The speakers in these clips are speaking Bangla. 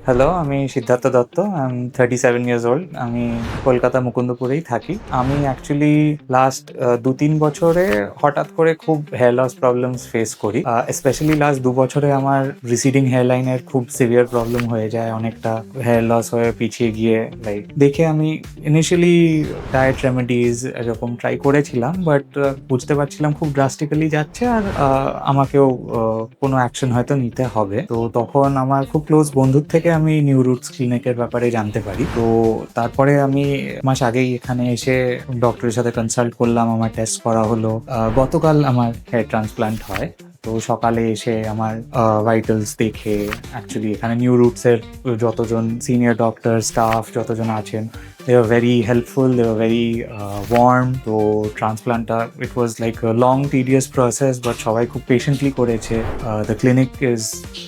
হ্যালো, আমি Siddhartha Dutta. I am 37 years old. আমি কলকাতা মুকুন্দপুরেই থাকি। আমি অ্যাকচুয়ালি লাস্ট ২-৩ বছরে হঠাৎ করে খুব হেয়ার লস প্রবলেমস ফেস করি। স্পেশালি লাস্ট ২ বছরে আমার রিসিডিং হেয়ার লাইনের খুব সিভিয়ার প্রবলেম হয়ে যায়। অনেকটা হেয়ার লস হয়ে পিছিয়ে গিয়ে দেখে আমি ইনিশিয়ালি ডায়েট রেমেডিজ এরকম ট্রাই করেছিলাম, বাট বুঝতে পারছিলাম খুব ড্রাস্টিক্যালি যাচ্ছে আর আমাকেও কোনো অ্যাকশন হয়তো নিতে হবে। তো তখন আমার খুব ক্লোজ বন্ধুর থেকে আমি নিউ রুটস ক্লিনিকের ব্যাপারে জানতে পারি। তো তারপরে আমি মাস আগেই এখানে এসে ডক্টরের সাথে কনসাল্ট করলাম, আমার টেস্ট করা হলো। গতকাল আমার হেয়ার ট্রান্সপ্লান্ট হয়। তো সকালে এসে আমার ভাইটালস দেখে অ্যাকচুয়ালি এখানে নিউ রুটসের যতজন সিনিয়র ডক্টর স্টাফ যতজন আছেন, they were very helpful, they were very warm. তো ট্রান্সপ্লান্টটা it was like a long tedious process, but সবাই খুব পেশেন্টলি করেছে। দ্য ক্লিনিক ইজ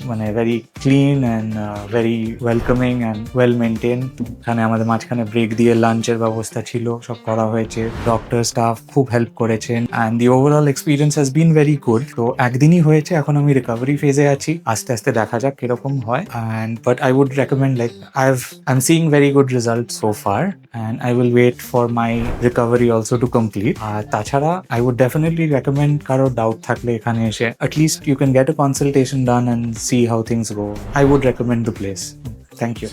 মানে very clean and very welcoming and well maintain. এখানে আমাদের মাঝখানে ব্রেক দিয়ে লাঞ্চের ব্যবস্থা ছিল, সব করা হয়েছে। ডক্টর স্টাফ খুব হেল্প করেছেন and the overall experience has been very good. তো একদিনই হয়েছে, এখন আমি রিকভারি ফেজে আছি। আস্তে আস্তে দেখা যাক কিরকম হয়। And but I would recommend, like I am seeing very good result so far, and I will wait for my recovery also to complete. আর তাছাড়া I would definitely recommend কারো ডাউট থাকলে এখানে এসে at least you can get a consultation done and see how things go. I would recommend the place. Thank you.